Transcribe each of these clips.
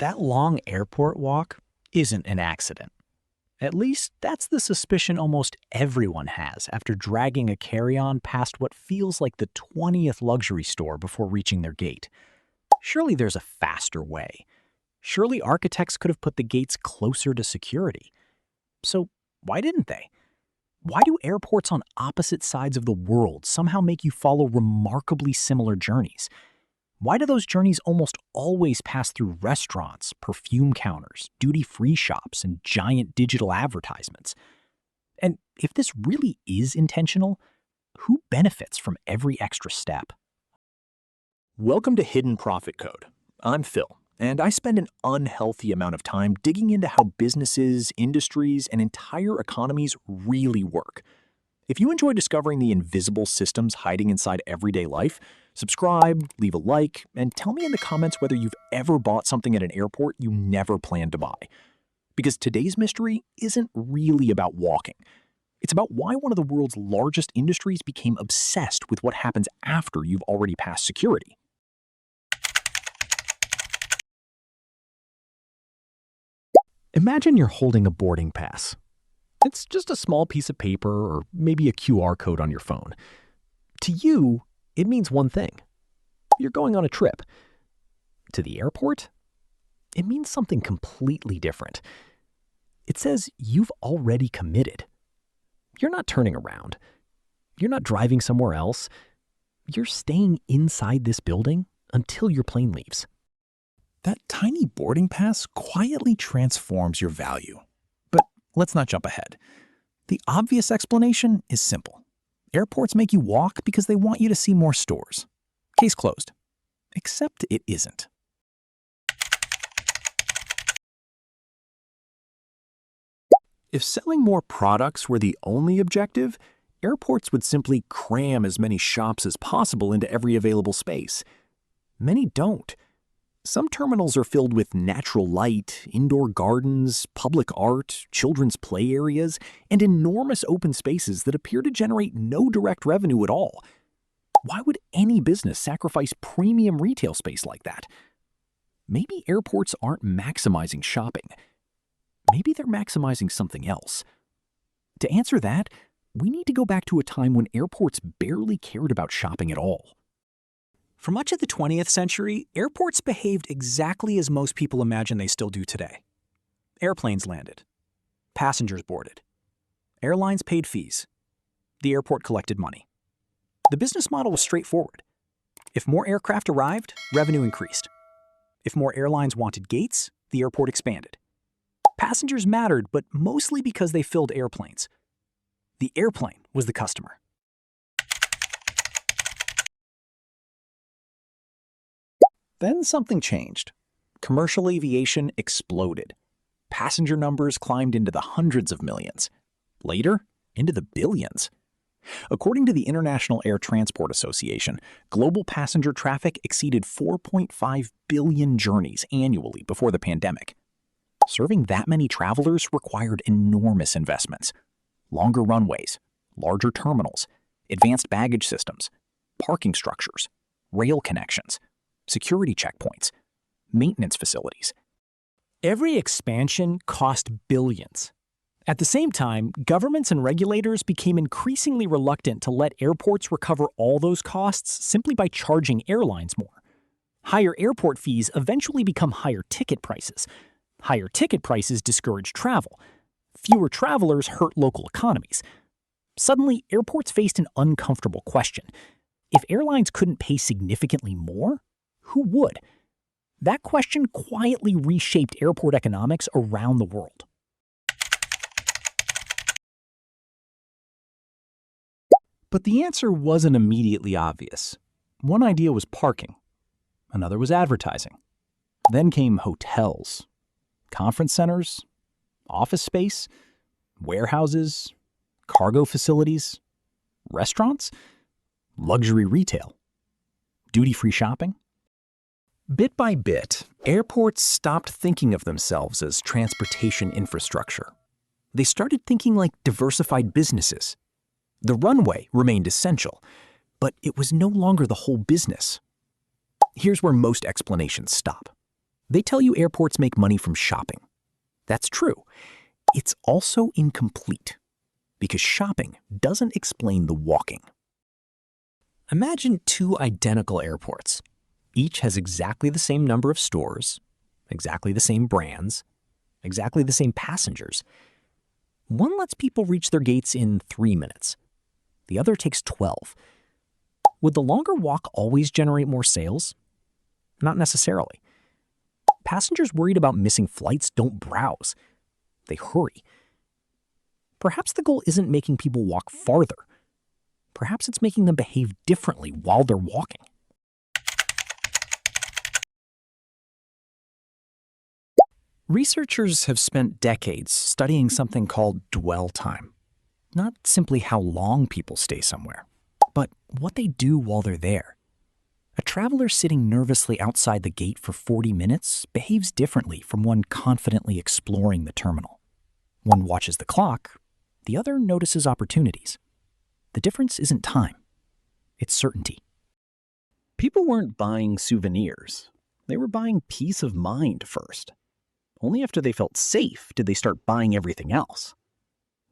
That long airport walk isn't an accident. At least that's the suspicion almost everyone has after dragging a carry-on past what feels like the 20th luxury store before reaching their gate. Surely there's a faster way. Surely architects could have put the gates closer to security. So why didn't they? Why do airports on opposite sides of the world somehow make you follow remarkably similar journeys? Why do those journeys almost always pass through restaurants, perfume counters, duty-free shops, and giant digital advertisements? And if this really is intentional, who benefits from every extra step? Welcome to Hidden Profit Code. I'm Phil, and I spend an unhealthy amount of time digging into how businesses, industries, and entire economies really work. If you enjoy discovering the invisible systems hiding inside everyday life, subscribe, leave a like, and tell me in the comments whether you've ever bought something at an airport you never planned to buy. Because today's mystery isn't really about walking. It's about why one of the world's largest industries became obsessed with what happens after you've already passed security. Imagine you're holding a boarding pass. It's just a small piece of paper or maybe a QR code on your phone. To you, it means one thing. You're going on a trip. To the airport, it means something completely different. It says you've already committed. You're not turning around. You're not driving somewhere else. You're staying inside this building until your plane leaves. That tiny boarding pass quietly transforms your value. But let's not jump ahead. The obvious explanation is simple. Airports make you walk because they want you to see more stores. Case closed. Except it isn't. If selling more products were the only objective, airports would simply cram as many shops as possible into every available space. Many don't. Some terminals are filled with natural light, indoor gardens, public art, children's play areas, and enormous open spaces that appear to generate no direct revenue at all. Why would any business sacrifice premium retail space like that? Maybe airports aren't maximizing shopping. Maybe they're maximizing something else. To answer that, we need to go back to a time when airports barely cared about shopping at all. For much of the 20th century, airports behaved exactly as most people imagine they still do today. Airplanes landed. Passengers boarded. Airlines paid fees. The airport collected money. The business model was straightforward. If more aircraft arrived, revenue increased. If more airlines wanted gates, the airport expanded. Passengers mattered, but mostly because they filled airplanes. The airplane was the customer. Then something changed. Commercial aviation exploded. Passenger numbers climbed into the hundreds of millions. Later, into the billions. According to the International Air Transport Association, global passenger traffic exceeded 4.5 billion journeys annually before the pandemic. Serving that many travelers required enormous investments. Longer runways, larger terminals, advanced baggage systems, parking structures, rail connections, security checkpoints, maintenance facilities. Every expansion cost billions. At the same time, governments and regulators became increasingly reluctant to let airports recover all those costs simply by charging airlines more. Higher airport fees eventually become higher ticket prices. Higher ticket prices discourage travel. Fewer travelers hurt local economies. Suddenly, airports faced an uncomfortable question. If airlines couldn't pay significantly more, who would? That question quietly reshaped airport economics around the world. But the answer wasn't immediately obvious. One idea was parking. Another was advertising. Then came hotels, conference centers, office space, warehouses, cargo facilities, restaurants, luxury retail, duty-free shopping. Bit by bit, airports stopped thinking of themselves as transportation infrastructure. They started thinking like diversified businesses. The runway remained essential, but it was no longer the whole business. Here's where most explanations stop. They tell you airports make money from shopping. That's true. It's also incomplete, because shopping doesn't explain the walking. Imagine two identical airports. Each has exactly the same number of stores, exactly the same brands, exactly the same passengers. One lets people reach their gates in 3 minutes. The other takes 12. Would the longer walk always generate more sales? Not necessarily. Passengers worried about missing flights don't browse. They hurry. Perhaps the goal isn't making people walk farther. Perhaps it's making them behave differently while they're walking. Researchers have spent decades studying something called dwell time. Not simply how long people stay somewhere, but what they do while they're there. A traveler sitting nervously outside the gate for 40 minutes behaves differently from one confidently exploring the terminal. One watches the clock, the other notices opportunities. The difference isn't time, it's certainty. People weren't buying souvenirs. They were buying peace of mind first. Only after they felt safe did they start buying everything else.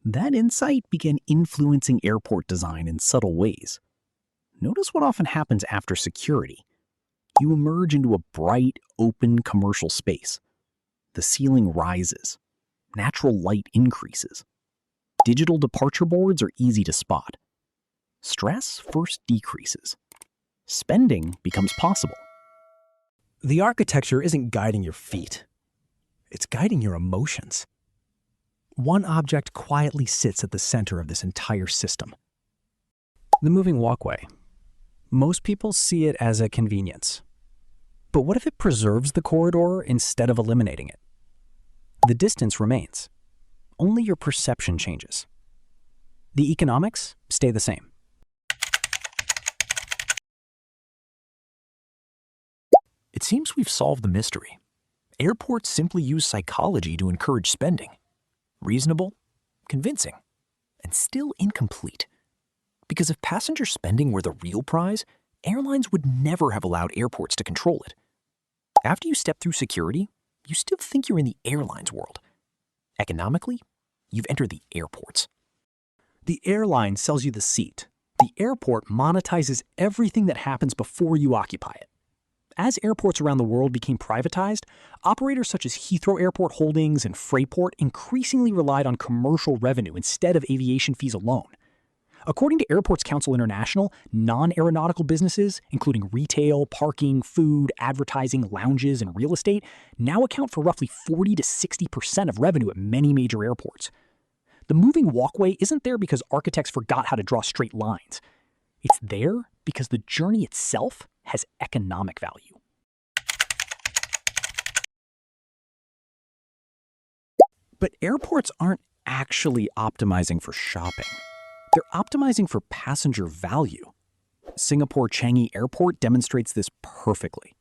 That insight began influencing airport design in subtle ways. Notice what often happens after security. You emerge into a bright, open commercial space. The ceiling rises. Natural light increases. Digital departure boards are easy to spot. Stress first decreases. Spending becomes possible. The architecture isn't guiding your feet. It's guiding your emotions. One object quietly sits at the center of this entire system. The moving walkway. Most people see it as a convenience. But what if it preserves the corridor instead of eliminating it? The distance remains. Only your perception changes. The economics stay the same. It seems we've solved the mystery. Airports simply use psychology to encourage spending. Reasonable, convincing, and still incomplete. Because if passenger spending were the real prize, airlines would never have allowed airports to control it. After you step through security, you still think you're in the airlines world. Economically, you've entered the airports. The airline sells you the seat. The airport monetizes everything that happens before you occupy it. As airports around the world became privatized, operators such as Heathrow Airport Holdings and Fraport increasingly relied on commercial revenue instead of aviation fees alone. According to Airports Council International, non-aeronautical businesses, including retail, parking, food, advertising, lounges, and real estate, now account for roughly 40 to 60% of revenue at many major airports. The moving walkway isn't there because architects forgot how to draw straight lines. It's there because the journey itself has economic value. But airports aren't actually optimizing for shopping. They're optimizing for passenger value. Singapore Changi Airport demonstrates this perfectly.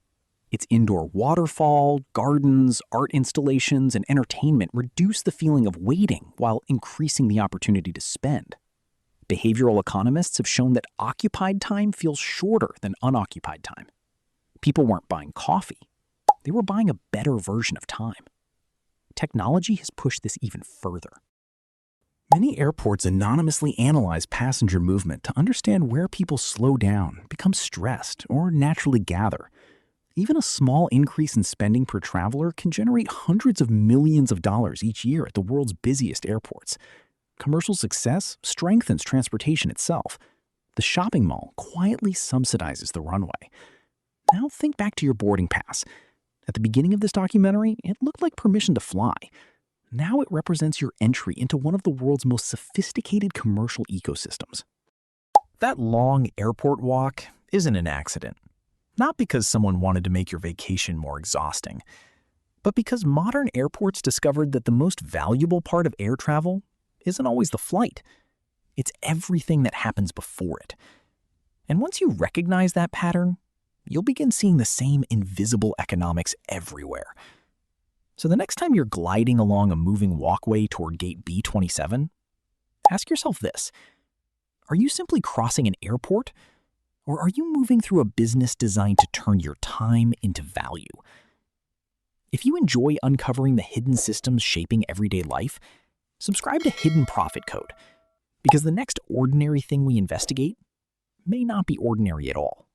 Its indoor waterfall, gardens, art installations, and entertainment reduce the feeling of waiting while increasing the opportunity to spend. Behavioral economists have shown that occupied time feels shorter than unoccupied time. People weren't buying coffee. They were buying a better version of time. Technology has pushed this even further. Many airports anonymously analyze passenger movement to understand where people slow down, become stressed, or naturally gather. Even a small increase in spending per traveler can generate hundreds of millions of dollars each year at the world's busiest airports. Commercial success strengthens transportation itself. The shopping mall quietly subsidizes the runway. Now think back to your boarding pass. At the beginning of this documentary, it looked like permission to fly. Now it represents your entry into one of the world's most sophisticated commercial ecosystems. That long airport walk isn't an accident. Not because someone wanted to make your vacation more exhausting, but because modern airports discovered that the most valuable part of air travel isn't always the flight. It's everything that happens before it. And once you recognize that pattern, you'll begin seeing the same invisible economics everywhere. So the next time you're gliding along a moving walkway toward gate B27, ask yourself this: are you simply crossing an airport, or are you moving through a business designed to turn your time into value? If you enjoy uncovering the hidden systems shaping everyday life, subscribe to Hidden Profit Code, because the next ordinary thing we investigate may not be ordinary at all.